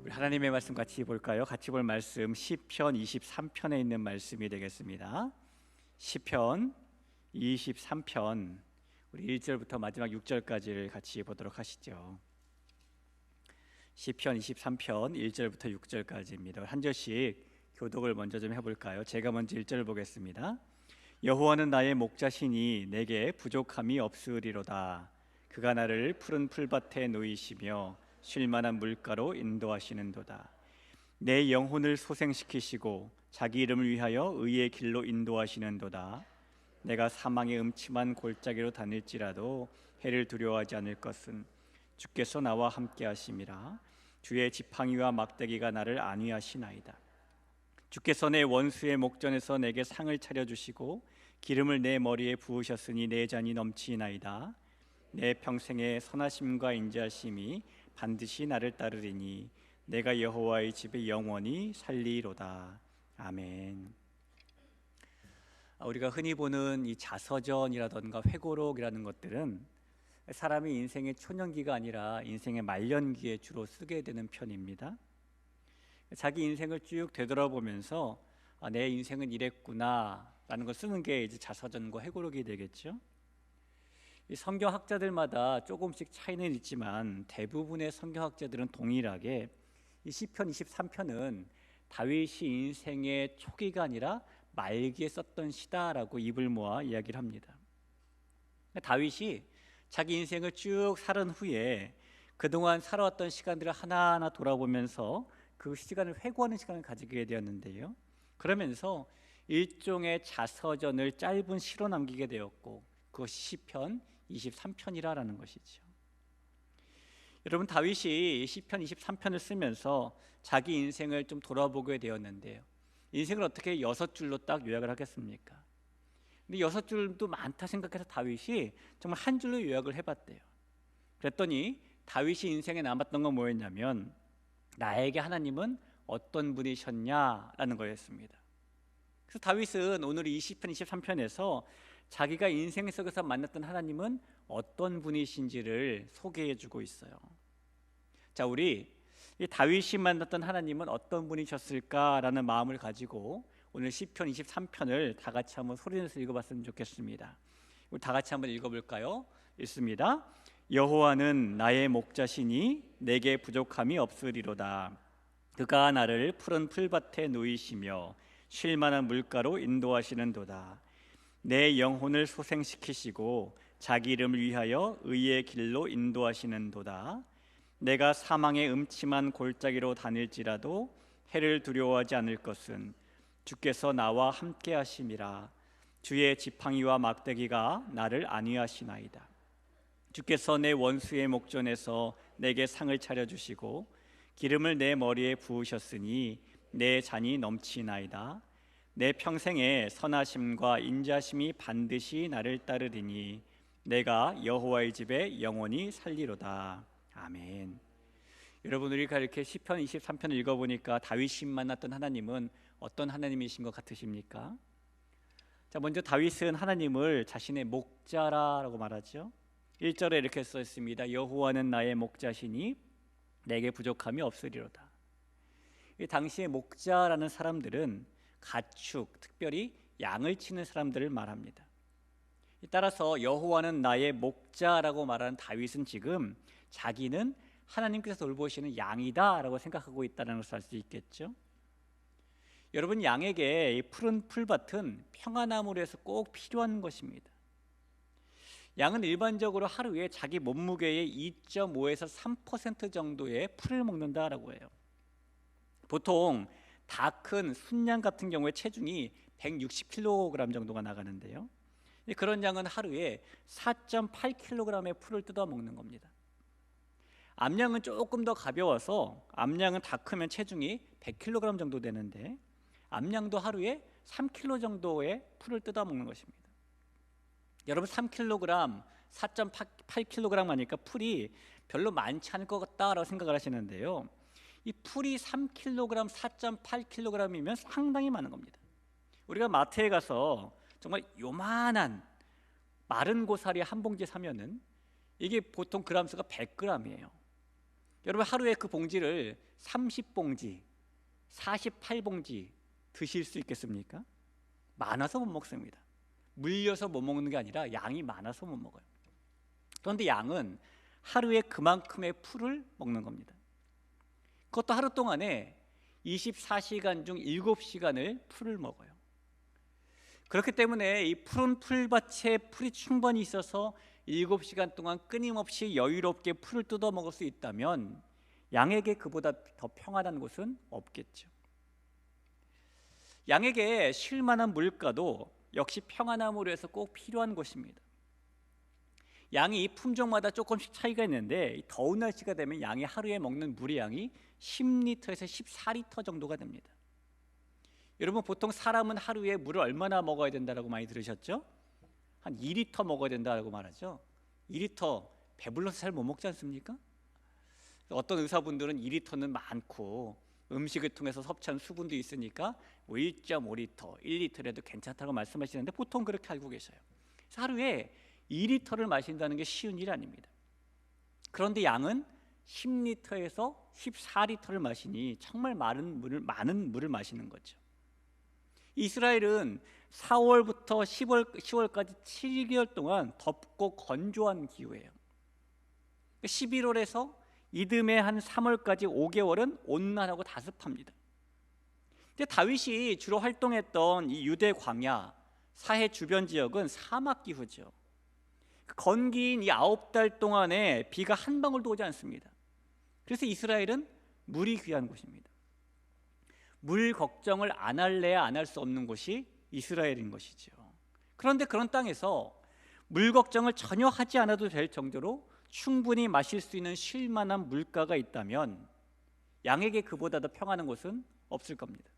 우리 하나님의 말씀 같이 볼까요? 같이 볼 말씀 시편 23편에 있는 말씀이 되겠습니다. 시편 23편 우리 1절부터 마지막 6절까지를 같이 보도록 하시죠. 시편 23편 1절부터 6절까지입니다. 한 절씩 교독을 먼저 좀 해볼까요? 제가 먼저 1절 보겠습니다. 여호와는 나의 목자시니 내게 부족함이 없으리로다. 그가 나를 푸른 풀밭에 놓이시며 쉴만한 물가로 인도하시는도다. 내 영혼을 소생시키시고 자기 이름을 위하여 의의 길로 인도하시는도다. 내가 사망의 음침한 골짜기로 다닐지라도 해를 두려워하지 않을 것은 주께서 나와 함께 하심이라. 주의 지팡이와 막대기가 나를 안위하시나이다. 주께서 내 원수의 목전에서 내게 상을 차려주시고 기름을 내 머리에 부으셨으니 내 잔이 넘치나이다. 내 평생의 선하심과 인자심이 반드시 나를 따르리니 내가 여호와의 집에 영원히 살리로다. 아멘. 우리가 흔히 보는 이 자서전이라던가 회고록이라는 것들은 사람이 인생의 초년기가 아니라 인생의 말년기에 주로 쓰게 되는 편입니다. 자기 인생을 쭉 되돌아보면서 내 인생은 이랬구나 라는 걸 쓰는 게 이제 자서전과 회고록이 되겠죠. 이 성경학자들마다 조금씩 차이는 있지만 대부분의 성경학자들은 동일하게 이 시편 23편은 다윗이 인생의 초기가 아니라 말기에 썼던 시다라고 입을 모아 이야기를 합니다. 다윗이 자기 인생을 쭉 살은 후에 그동안 살아왔던 시간들을 하나하나 돌아보면서 그 시간을 회고하는 시간을 가지게 되었는데요. 그러면서 일종의 자서전을 짧은 시로 남기게 되었고 그것이 시편 23편이라는 것이죠. 여러분, 다윗이 시편 23편을 쓰면서 자기 인생을 좀 돌아보게 되었는데요. 인생을 어떻게 6줄로 딱 요약을 하겠습니까? 근데 6줄도 많다 생각해서 다윗이 정말 한 줄로 요약을 해봤대요. 그랬더니 다윗이 인생에 남았던 건 뭐였냐면 나에게 하나님은 어떤 분이셨냐라는 거였습니다. 그래서 다윗은 오늘 이 시편 23편에서 자기가 인생 속에서 만났던 하나님은 어떤 분이신지를 소개해주고 있어요. 자, 우리 이 다윗이 만났던 하나님은 어떤 분이셨을까라는 마음을 가지고 오늘 시편 23편을 다 같이 한번 소리내서 읽어봤으면 좋겠습니다. 우리 다 같이 한번 읽어볼까요? 읽습니다. 여호와는 나의 목자시니 내게 부족함이 없으리로다. 그가 나를 푸른 풀밭에 놓이시며 쉴만한 물가로 인도하시는도다. 내 영혼을 소생시키시고 자기 이름을 위하여 의의 길로 인도하시는도다. 내가 사망의 음침한 골짜기로 다닐지라도 해를 두려워하지 않을 것은 주께서 나와 함께 하심이라. 주의 지팡이와 막대기가 나를 안위하시나이다. 주께서 내 원수의 목전에서 내게 상을 차려주시고 기름을 내 머리에 부으셨으니 내 잔이 넘치나이다. 내 평생의 선하심과 인자심이 반드시 나를 따르리니 내가 여호와의 집에 영원히 살리로다. 아멘. 여러분, 우리가 이렇게 시편 23편을 읽어보니까 다윗이 만났던 하나님은 어떤 하나님이신 것 같으십니까? 자, 먼저 다윗은 하나님을 자신의 목자라고 말하죠. 1절에 이렇게 써 있습니다. 여호와는 나의 목자시니 내게 부족함이 없으리로다. 이 당시의 목자라는 사람들은 가축, 특별히 양을 치는 사람들을 말합니다. 따라서 여호와는 나의 목자라고 말하는 다윗은 지금 자기는 하나님께서 돌보시는 양이다라고 생각하고 있다는 것을 알 수 있겠죠. 여러분, 양에게 이 푸른 풀밭은 평안함으로 해서 꼭 필요한 것입니다. 양은 일반적으로 하루에 자기 몸무게의 2.5에서 3% 정도의 풀을 먹는다라고 해요. 보통 다 큰 순양 같은 경우에 체중이 160kg 정도가 나가는데요. 그런 양은 하루에 4.8kg의 풀을 뜯어 먹는 겁니다. 암양은 조금 더 가벼워서 암양은 다 크면 체중이 100kg 정도 되는데 암양도 하루에 3kg 정도의 풀을 뜯어 먹는 것입니다. 여러분, 3kg, 4.8kg 하니까 풀이 별로 많지 않을 것 같다라고 생각을 하시는데요. 이 풀이 3kg, 4.8kg이면 상당히 많은 겁니다. 우리가 마트에 가서 정말 요만한 마른 고사리 한 봉지 사면은 이게 보통 그램수가 100g이에요. 여러분 하루에 그 봉지를 30봉지, 48봉지 드실 수 있겠습니까? 많아서 못 먹습니다. 물려서 못 먹는 게 아니라 양이 많아서 못 먹어요. 그런데 양은 하루에 그만큼의 풀을 먹는 겁니다. 그것도 하루 동안에 24시간 중 7시간을 풀을 먹어요. 그렇기 때문에 이 푸른 풀밭에 풀이 충분히 있어서 7시간 동안 끊임없이 여유롭게 풀을 뜯어 먹을 수 있다면 양에게 그보다 더 평안한 곳은 없겠죠. 양에게 쉴 만한 물가도 역시 평안함으로 해서 꼭 필요한 곳입니다. 양이 품종마다 조금씩 차이가 있는데 더운 날씨가 되면 양이 하루에 먹는 물의 양이 10리터에서 14리터 정도가 됩니다. 여러분 보통 사람은 하루에 물을 얼마나 먹어야 된다고 많이 들으셨죠? 한 2리터 먹어야 된다고 말하죠. 2리터 배불러서 잘 못 먹지 않습니까? 어떤 의사분들은 2리터는 많고 음식을 통해서 섭취한 수분도 있으니까 1.5리터, 1리터라도 괜찮다고 말씀하시는데 보통 그렇게 알고 계셔요. 그래서 하루에 2리터를 마신다는 게 쉬운 일이 아닙니다. 그런데 양은 10리터에서 14리터를 마시니 정말 많은 물을 마시는 거죠. 이스라엘은 4월부터 10월까지 7개월 동안 덥고 건조한 기후예요. 11월에서 이듬해 한 3월까지 5개월은 온난하고 다습합니다. 근데 다윗이 주로 활동했던 이 유대 광야, 사해 주변 지역은 사막 기후죠. 건기인 이 9달 동안에 비가 한 방울도 오지 않습니다. 그래서 이스라엘은 물이 귀한 곳입니다. 물 걱정을 안 할래야 안 할 수 없는 곳이 이스라엘인 것이죠. 그런데 그런 땅에서 물 걱정을 전혀 하지 않아도 될 정도로 충분히 마실 수 있는 쉴 만한 물가가 있다면 양에게 그보다 더 평안한 곳은 없을 겁니다.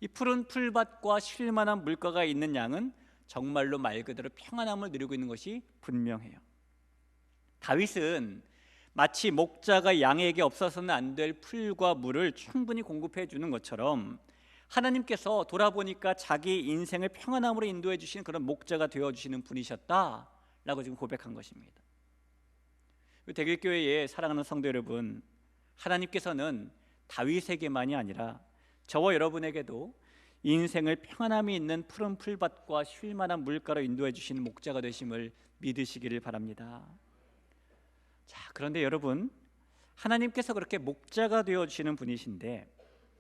이 푸른 풀밭과 쉴 만한 물가가 있는 양은 정말로 말 그대로 평안함을 누리고 있는 것이 분명해요. 다윗은 마치 목자가 양에게 없어서는 안 될 풀과 물을 충분히 공급해 주는 것처럼 하나님께서 돌아보니까 자기 인생을 평안함으로 인도해 주시는 그런 목자가 되어 주시는 분이셨다라고 지금 고백한 것입니다. 대길교회의 사랑하는 성도 여러분, 하나님께서는 다윗에게만이 아니라 저와 여러분에게도 인생을 평안함이 있는 푸른 풀밭과 쉴 만한 물가로 인도해 주시는 목자가 되심을 믿으시기를 바랍니다. 자, 그런데 여러분, 하나님께서 그렇게 목자가 되어 주시는 분이신데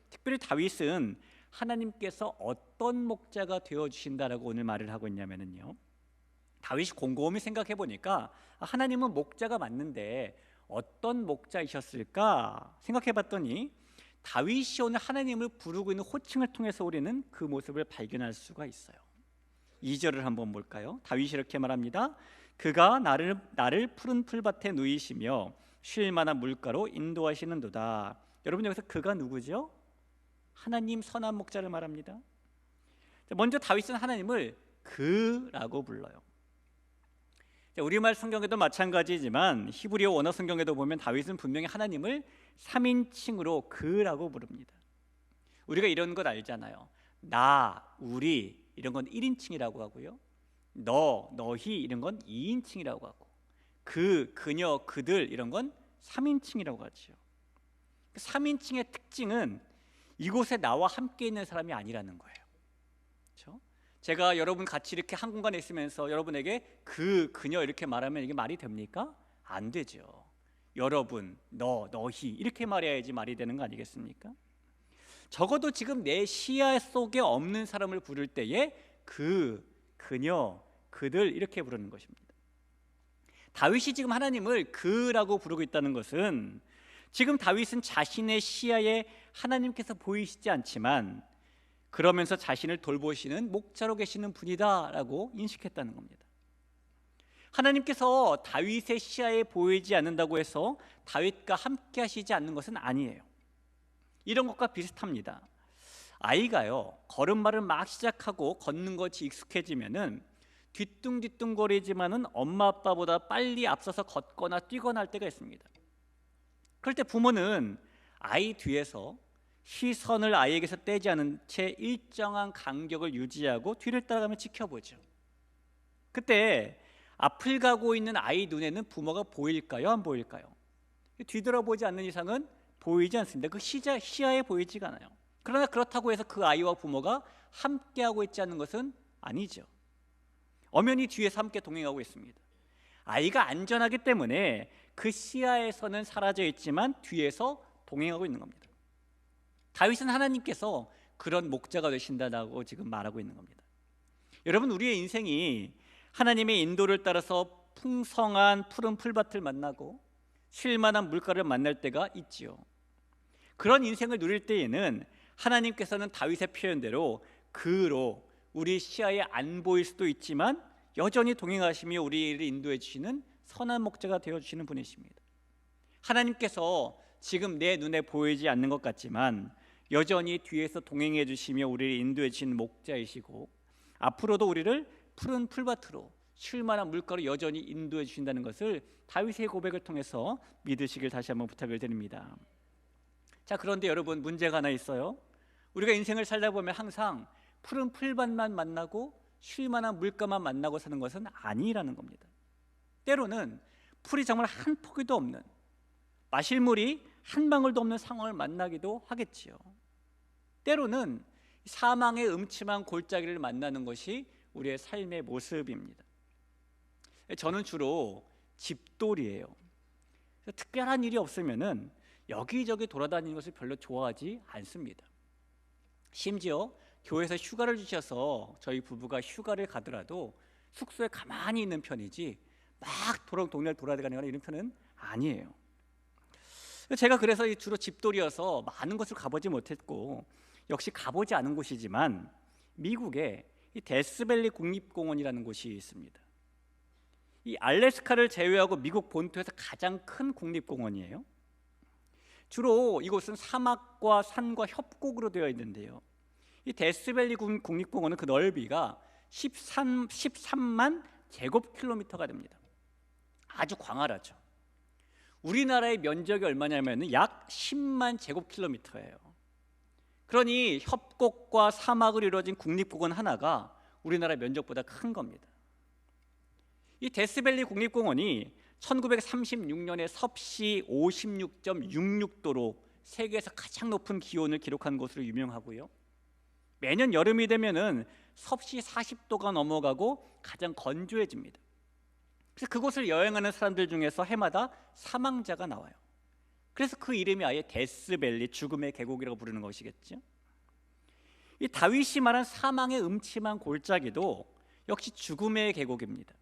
특별히 다윗은 하나님께서 어떤 목자가 되어 주신다라고 오늘 말을 하고 있냐면요, 다윗이 곰곰이 생각해 보니까 하나님은 목자가 맞는데 어떤 목자이셨을까 생각해 봤더니 다윗이 오늘 하나님을 부르고 있는 호칭을 통해서 우리는 그 모습을 발견할 수가 있어요. 2절을 한번 볼까요? 다윗이 이렇게 말합니다. 그가 나를 푸른 풀밭에 누이시며 쉴 만한 물가로 인도하시는도다. 여러분 여기서 그가 누구죠? 하나님 선한 목자를 말합니다. 먼저 다윗은 하나님을 그라고 불러요. 우리말 성경에도 마찬가지지만 히브리어 원어 성경에도 보면 다윗은 분명히 하나님을 3인칭으로 그라고 부릅니다. 우리가 이런 것 알잖아요. 나, 우리 이런 건 1인칭이라고 하고요, 너, 너희 이런 건 2인칭이라고 하고 그, 그녀, 그들 이런 건 3인칭이라고 하죠. 3인칭의 특징은 이곳에 나와 함께 있는 사람이 아니라는 거예요. 그렇죠? 제가 여러분 같이 이렇게 한 공간에 있으면서 여러분에게 그, 그녀 이렇게 말하면 이게 말이 됩니까? 안 되죠. 여러분, 너, 너희 이렇게 말해야지 말이 되는 거 아니겠습니까? 적어도 지금 내 시야 속에 없는 사람을 부를 때에 그, 그녀, 그들 이렇게 부르는 것입니다. 다윗이 지금 하나님을 그라고 부르고 있다는 것은 지금 다윗은 자신의 시야에 하나님께서 보이시지 않지만 그러면서 자신을 돌보시는 목자로 계시는 분이다라고 인식했다는 겁니다. 하나님께서 다윗의 시야에 보이지 않는다고 해서 다윗과 함께 하시지 않는 것은 아니에요. 이런 것과 비슷합니다. 아이가요, 걸음마를 막 시작하고 걷는 것이 익숙해지면은 뒤뚱뒤뚱거리지만은 엄마 아빠보다 빨리 앞서서 걷거나 뛰거나 할 때가 있습니다. 그럴 때 부모는 아이 뒤에서 시선을 아이에게서 떼지 않은 채 일정한 간격을 유지하고 뒤를 따라가며 지켜보죠. 그때 앞을 가고 있는 아이 눈에는 부모가 보일까요? 안 보일까요? 뒤돌아보지 않는 이상은 보이지 않습니다. 그 시야에 보이지가 않아요. 그러나 그렇다고 해서 그 아이와 부모가 함께하고 있지 않는 것은 아니죠. 엄연히 뒤에서 함께 동행하고 있습니다. 아이가 안전하기 때문에 그 시야에서는 사라져 있지만 뒤에서 동행하고 있는 겁니다. 다윗은 하나님께서 그런 목자가 되신다고 지금 말하고 있는 겁니다. 여러분, 우리의 인생이 하나님의 인도를 따라서 풍성한 푸른 풀밭을 만나고 쉴만한 물가를 만날 때가 있지요. 그런 인생을 누릴 때에는 하나님께서는 다윗의 표현대로 그로 우리 시야에 안 보일 수도 있지만 여전히 동행하시며 우리를 인도해 주시는 선한 목자가 되어주시는 분이십니다. 하나님께서 지금 내 눈에 보이지 않는 것 같지만 여전히 뒤에서 동행해 주시며 우리를 인도해 주시는 목자이시고 앞으로도 우리를 푸른 풀밭으로 쉴만한 물가로 여전히 인도해 주신다는 것을 다윗의 고백을 통해서 믿으시길 다시 한번 부탁을 드립니다. 자, 그런데 여러분, 문제가 하나 있어요. 우리가 인생을 살다 보면 항상 푸른 풀밭만 만나고 쉴만한 물가만 만나고 사는 것은 아니라는 겁니다. 때로는 풀이 정말 한 포기도 없는, 마실 물이 한 방울도 없는 상황을 만나기도 하겠지요. 때로는 사망의 음침한 골짜기를 만나는 것이 우리의 삶의 모습입니다. 저는 주로 집돌이에요. 특별한 일이 없으면은 여기저기 돌아다니는 것을 별로 좋아하지 않습니다. 심지어 교회에서 휴가를 주셔서 저희 부부가 휴가를 가더라도 숙소에 가만히 있는 편이지 막 동네를 돌아다니거나 이런 편은 아니에요. 제가 그래서 주로 집돌이여서 많은 곳을 가보지 못했고 역시 가보지 않은 곳이지만 미국에 이 데스밸리 국립공원이라는 곳이 있습니다. 이 알래스카를 제외하고 미국 본토에서 가장 큰 국립공원이에요. 주로 이곳은 사막과 산과 협곡으로 되어 있는데요. 이 데스밸리 국립공원은 그 넓이가 13만 제곱킬로미터가 됩니다. 아주 광활하죠. 우리나라의 면적이 얼마냐면 약 10만 제곱킬로미터예요. 그러니 협곡과 사막으로 이루어진 국립공원 하나가 우리나라 면적보다 큰 겁니다. 이 데스밸리 국립공원이 1936년에 섭씨 56.66도로 세계에서 가장 높은 기온을 기록한 것으로 유명하고요. 매년 여름이 되면은 섭씨 40도가 넘어가고 가장 건조해집니다. 그래서 그곳을 여행하는 사람들 중에서 해마다 사망자가 나와요. 그래서 그 이름이 아예 데스밸리, 죽음의 계곡이라고 부르는 것이겠죠. 이 다윗이 말한 사망의 음침한 골짜기도 역시 죽음의 계곡입니다.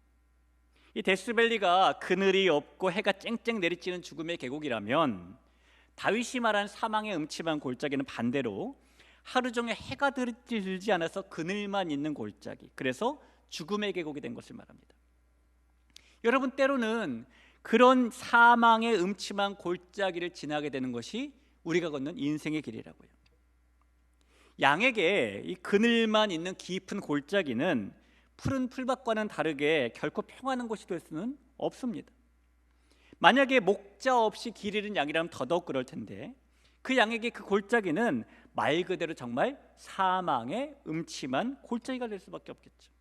이 데스밸리가 그늘이 없고 해가 쨍쨍 내리쬐는 죽음의 계곡이라면 다윗이 말한 사망의 음침한 골짜기는 반대로 하루 종일 해가 들지 않아서 그늘만 있는 골짜기, 그래서 죽음의 계곡이 된 것을 말합니다. 여러분, 때로는 그런 사망의 음침한 골짜기를 지나게 되는 것이 우리가 걷는 인생의 길이라고요. 양에게 이 그늘만 있는 깊은 골짜기는 푸른 풀밭과는 다르게 결코 평안한 곳이 될 수는 없습니다. 만약에 목자 없이 길 잃은 양이라면 더더욱 그럴 텐데 그 양에게 그 골짜기는 말 그대로 정말 사망의 음침한 골짜기가 될 수밖에 없겠죠.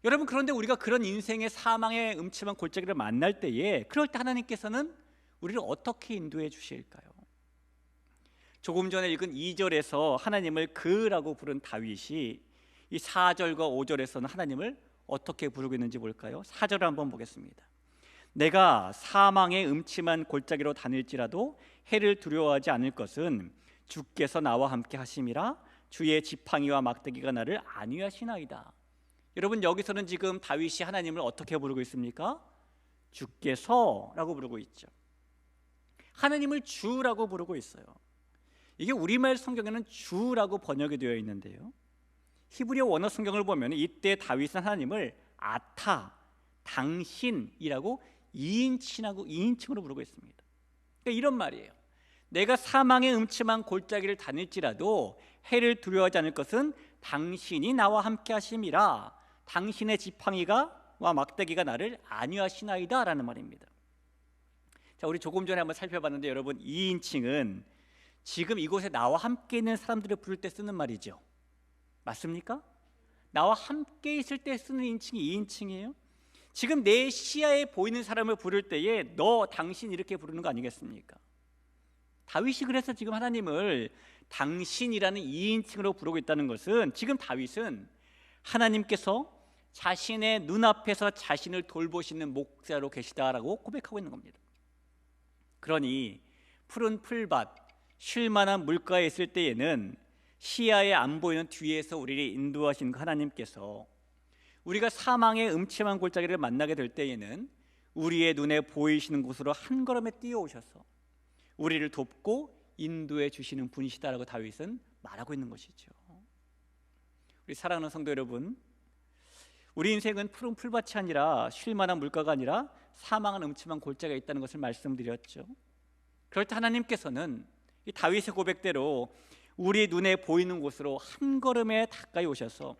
여러분, 그런데 우리가 그런 인생의 사망의 음침한 골짜기를 만날 때에 그럴 때 하나님께서는 우리를 어떻게 인도해 주실까요? 조금 전에 읽은 2절에서 하나님을 그라고 부른 다윗이 이 4절과 5절에서는 하나님을 어떻게 부르고 있는지 볼까요? 4절을 한번 보겠습니다. 내가 사망의 음침한 골짜기로 다닐지라도 해를 두려워하지 않을 것은 주께서 나와 함께 하심이라. 주의 지팡이와 막대기가 나를 안위하시나이다. 여러분, 여기서는 지금 다윗이 하나님을 어떻게 부르고 있습니까? 주께서라고 부르고 있죠. 하나님을 주라고 부르고 있어요. 이게 우리말 성경에는 주라고 번역이 되어 있는데요, 히브리어 원어 성경을 보면 이때 다윗은 하나님을 아타, 당신이라고 2인칭으로 부르고 있습니다. 그러니까 이런 말이에요. 내가 사망의 음침한 골짜기를 다닐지라도 해를 두려워하지 않을 것은 당신이 나와 함께 하심이라. 당신의 지팡이와 막대기가 나를 안위하시나이다 라는 말입니다. 자, 우리 조금 전에 한번 살펴봤는데 여러분, 2인칭은 지금 이곳에 나와 함께 있는 사람들을 부를 때 쓰는 말이죠. 맞습니까? 나와 함께 있을 때 쓰는 인칭이 2인칭이에요. 지금 내 시야에 보이는 사람을 부를 때에 너, 당신 이렇게 부르는 거 아니겠습니까? 다윗이 그래서 지금 하나님을 당신이라는 2인칭으로 부르고 있다는 것은, 지금 다윗은 하나님께서 자신의 눈앞에서 자신을 돌보시는 목자로 계시다라고 고백하고 있는 겁니다. 그러니 푸른 풀밭, 쉴 만한 물가에 있을 때에는 시야에 안 보이는 뒤에서 우리를 인도하신 그 하나님께서 우리가 사망의 음침한 골짜기를 만나게 될 때에는 우리의 눈에 보이시는 곳으로 한 걸음에 뛰어오셔서 우리를 돕고 인도해 주시는 분이시다라고 다윗은 말하고 있는 것이죠. 우리 사랑하는 성도 여러분, 우리 인생은 푸른 풀밭이 아니라 쉴 만한 물가가 아니라 사망한 음침한 골짜기가 있다는 것을 말씀드렸죠. 그럴 때 하나님께서는 이 다윗의 고백대로 우리 눈에 보이는 곳으로 한 걸음에 가까이 오셔서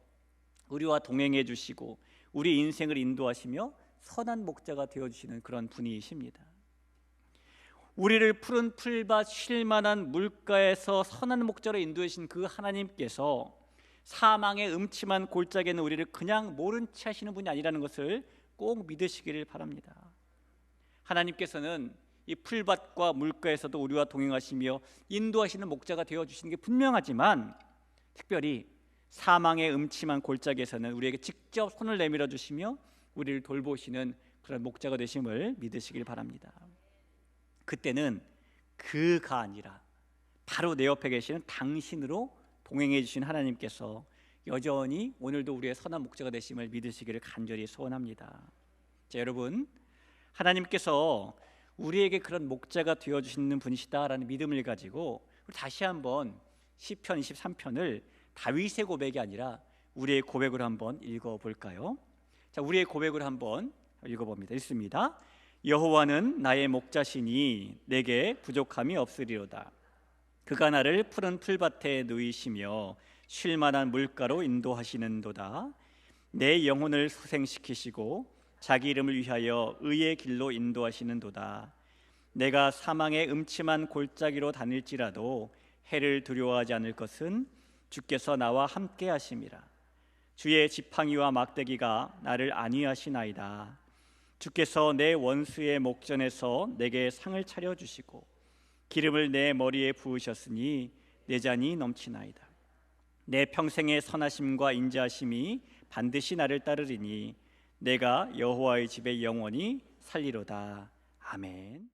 우리와 동행해 주시고 우리 인생을 인도하시며 선한 목자가 되어주시는 그런 분이십니다. 우리를 푸른 풀밭 쉴 만한 물가에서 선한 목자로 인도해 주신 그 하나님께서 사망의 음침한 골짜기에는 우리를 그냥 모른 채 하시는 분이 아니라는 것을 꼭 믿으시기를 바랍니다. 하나님께서는 이 풀밭과 물가에서도 우리와 동행하시며 인도하시는 목자가 되어주시는 게 분명하지만, 특별히 사망의 음침한 골짜기에서는 우리에게 직접 손을 내밀어 주시며 우리를 돌보시는 그런 목자가 되심을 믿으시길 바랍니다. 그때는 그가 아니라 바로 내 옆에 계시는 당신으로 동행해 주신 하나님께서 여전히 오늘도 우리의 선한 목자가 되심을 믿으시기를 간절히 소원합니다. 자, 여러분, 하나님께서 우리에게 그런 목자가 되어주시는 분이시다라는 믿음을 가지고 우리 다시 한번 시편 23편을 다윗의 고백이 아니라 우리의 고백으로 한번 읽어볼까요? 자, 우리의 고백으로 한번 읽어봅니다. 읽습니다. 여호와는 나의 목자시니 내게 부족함이 없으리로다. 그가 나를 푸른 풀밭에 누이시며 쉴 만한 물가로 인도하시는도다. 내 영혼을 소생시키시고 자기 이름을 위하여 의의 길로 인도하시는도다. 내가 사망의 음침한 골짜기로 다닐지라도 해를 두려워하지 않을 것은 주께서 나와 함께 하심이라. 주의 지팡이와 막대기가 나를 안위하시나이다. 주께서 내 원수의 목전에서 내게 상을 차려주시고 기름을 내 머리에 부으셨으니 내 잔이 넘치나이다. 내 평생의 선하심과 인자하심이 반드시 나를 따르리니 내가 여호와의 집에 영원히 살리로다. 아멘.